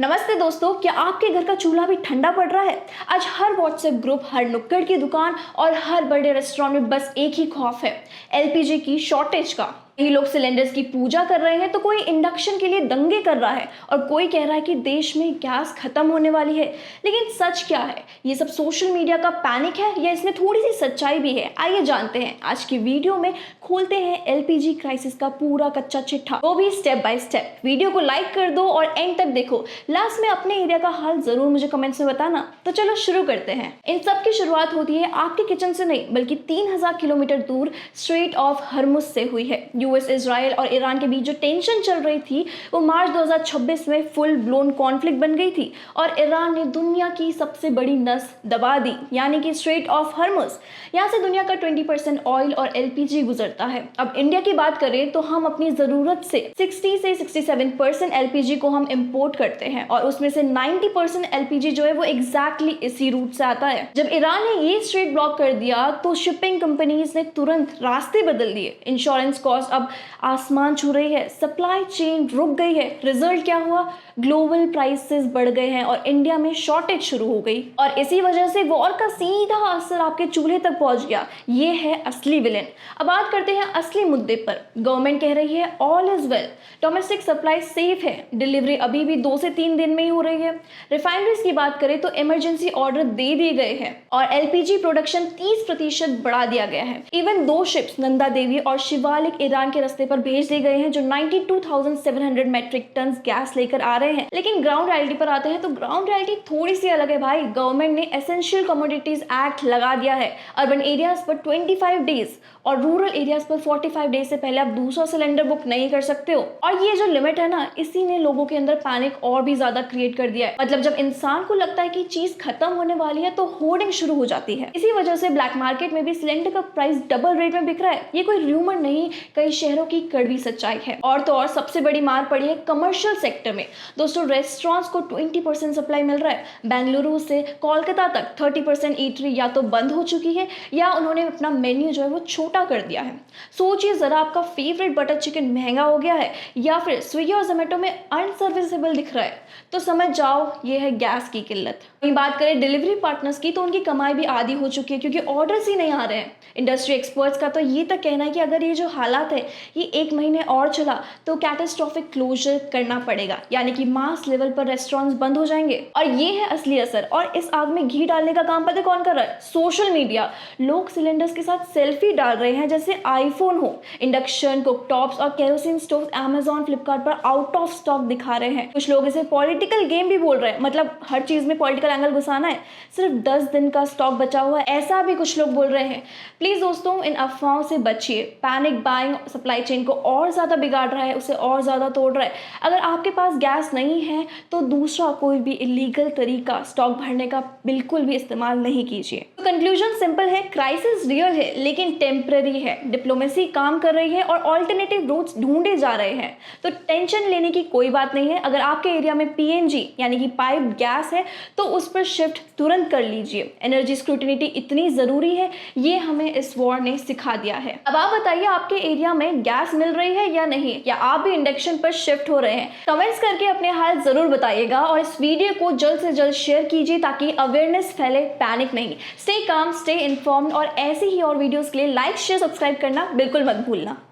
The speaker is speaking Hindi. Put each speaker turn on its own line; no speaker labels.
नमस्ते दोस्तों, क्या आपके घर का चूल्हा भी ठंडा पड़ रहा है? आज हर व्हाट्सएप ग्रुप, हर नुक्कड़ की दुकान और हर बड़े रेस्टोरेंट में बस एक ही खौफ है, एलपीजी की शॉर्टेज का। कई लोग सिलेंडर्स की पूजा कर रहे हैं तो कोई इंडक्शन के लिए दंगे कर रहा है और कोई कह रहा है कि देश में गैस खत्म होने वाली है। लेकिन सच क्या है? ये सब सोशल मीडिया का पैनिक है या इसमें थोड़ी सी सच्चाई भी है? आइए जानते हैं। आज की वीडियो में खोलते हैं एलपीजी क्राइसिस का पूरा कच्चा चिट्ठा, वो भी स्टेप बाय स्टेप। वीडियो को लाइक कर दो और एंड तक देखो। लास्ट में अपने एरिया का हाल जरूर मुझे कमेंट्स में बताना। तो चलो शुरू करते हैं। इन सब की शुरुआत होती है आपके किचन से नहीं, बल्कि 3000 किलोमीटर दूर स्ट्रेट ऑफ हॉर्मुज़ से हुई है। यूएस, इजराइल और ईरान के बीच जो टेंशन चल रही थी वो मार्च 2026 में फुल ब्लोन कॉन्फ्लिक्ट बन गई थी और ईरान ने दुनिया की सबसे बड़ी नस दबा दी, यानी कि स्ट्रेट ऑफ हॉर्मुज़। यहाँ से दुनिया का 20% ऑयल और एलपीजी गुजरता है। अब इंडिया की बात करें तो हम अपनी ज़रूरत से 60 से 67% एलपीजी को हम इंपोर्ट करते हैं और उसमें से 90% एलपीजी जो है वो एग्जैक्टली इसी रूट से आता है। जब ईरान ने ये स्ट्रेट ब्लॉक कर दिया तो शिपिंग कंपनीज ने तुरंत रास्ते बदल दिए। इंश्योरेंस कॉस्ट अब आसमान छू रही है, सप्लाई चेन रुक गई है। रिजल्ट क्या हुआ? ग्लोबल प्राइसेस बढ़ गए हैं और इंडिया में शॉर्टेज शुरू हो गई और इसी वजह से वॉर का सीधा असर आपके चूल्हे तक पहुंच गया। ये है असली विलेन। अब बात करते हैं असली मुद्दे पर। गवर्नमेंट कह रही है all is well, domestic supply safe है, डिलीवरी अभी भी 2 से 3 दिन में ही हो रही है। रिफाइनरीज की बात करें तो इमरजेंसी ऑर्डर दे दिए गए हैं और एलपीजी प्रोडक्शन 30% बढ़ा दिया गया है। इवन 2 शिप्स नंदा देवी और शिवालिक ईरान के रास्ते पर भेज दिए गए हैं जो 92,700 मेट्रिक टन गैस लेकर आ रहे हैं। लेकिन ग्राउंड रियलिटी पर आते हैं तो ग्राउंड रियलिटी थोड़ी सी अलग है भाई। गवर्नमेंट ने एसेंशियल कमोडिटीज एक्ट लगा दिया है। अर्बन एरियाज पर 25 डेज और रूरल एरियाज पर 45 डेज से पहले आप दूसरा सिलेंडर बुक नहीं कर सकते हो। और ये जो लिमिट है ना, इसी ने लोगों के अंदर पैनिक और भी ज्यादा क्रिएट कर दिया है। मतलब जब इंसान को लगता है कि चीज खत्म होने वाली है तो होर्डिंग शुरू हो जाती है। इसी वजह से ब्लैक मार्केट में भी सिलेंडर का प्राइस डबल रेट में बिक रहा है। ये कोई र्यूमर नहीं, कई शहरों की कड़वी सच्चाई है। और तो और सबसे बड़ी मार पड़ी है कमर्शियल सेक्टर में। दोस्तों, रेस्टोरेंट्स को 20% सप्लाई मिल रहा है। बेंगलुरु से कोलकाता तक 30% ईटरी या तो बंद हो चुकी है या उन्होंने अपना मेन्यू जो है वो छोटा कर दिया है। सोचिए जरा, आपका फेवरेट बटर चिकन महंगा हो गया है या फिर स्विगी और जोमेटो में अनसर्विसेबल दिख रहा है, तो समझ जाओ ये है गैस की किल्लत। वहीं बात करें डिलीवरी पार्टनर्स की तो उनकी कमाई भी आधी हो चुकी है क्योंकि ऑर्डर्स ही नहीं आ रहे हैं। इंडस्ट्री एक्सपर्ट्स का तो ये तक कहना है कि अगर ये जो हालात है ये 1 महीने और चला तो कैटास्ट्रॉफिक क्लोजर करना पड़ेगा, यानी कि मास लेवल पर रेस्टोरेंट्स बंद हो जाएंगे। और ये है असली असर। और इस आग में घी डालने का काम पता है कौन कर रहा है? Social media. लोग सिलेंडर्स के साथ सेल्फी डाल रहे हैं जैसे आईफोन हो। इंडक्शन, कुकटॉप्स और केरोसिन स्टोव अमेजॉन, फ्लिपकार्ट पर आउट ऑफ स्टॉक दिखा रहे हैं। कुछ लोग इसे पॉलिटिकल गेम भी बोल रहे हैं, मतलब हर चीज में पॉलिटिकल एंगल घुसाना है। सिर्फ 10 दिन का स्टॉक बचा हुआ है, ऐसा भी कुछ लोग बोल रहे हैं। प्लीज दोस्तों, इन अफवाहों से बचिए। पैनिक बाइंग सप्लाई चेन को और ज्यादा बिगाड़ रहा है, उसे और ज्यादा तोड़ रहा है। अगर आपके पास गैस नहीं है तो दूसरा कोई भी इलीगल तरीका स्टॉक भरने का बिल्कुल भी इस्तेमाल नहीं कीजिए। तो कंक्लूजन सिंपल है, क्राइसिस रियल है लेकिन टेम्पररी है। डिप्लोमेसी काम कर रही है और ऑल्टरनेटिव रूट्स ढूंढे जा रहे हैं। तो टेंशन लेने की कोई बात नहीं है। अगर आपके एरिया में पीएनजी यानी कि पाइप गैस है तो उस पर शिफ्ट तुरंत कर लीजिए। एनर्जी स्क्रूटिनिटी इतनी जरूरी है, ये हमें इस वॉर ने सिखा दिया है। अब आप बताइए, आपके एरिया में गैस मिल रही है या नहीं, या आप भी इंडक्शन पर शिफ्ट हो रहे हैं? कमेंट्स करके अपने हाल जरूर बताइएगा और इस वीडियो को जल्द से जल्द शेयर कीजिए ताकि अवेयरनेस फैले, पैनिक नहीं। स्टे काम, स्टे इन्फॉर्म्ड और ऐसी ही और वीडियोस के लिए लाइक, शेयर, सब्सक्राइब करना बिल्कुल मत भूलना।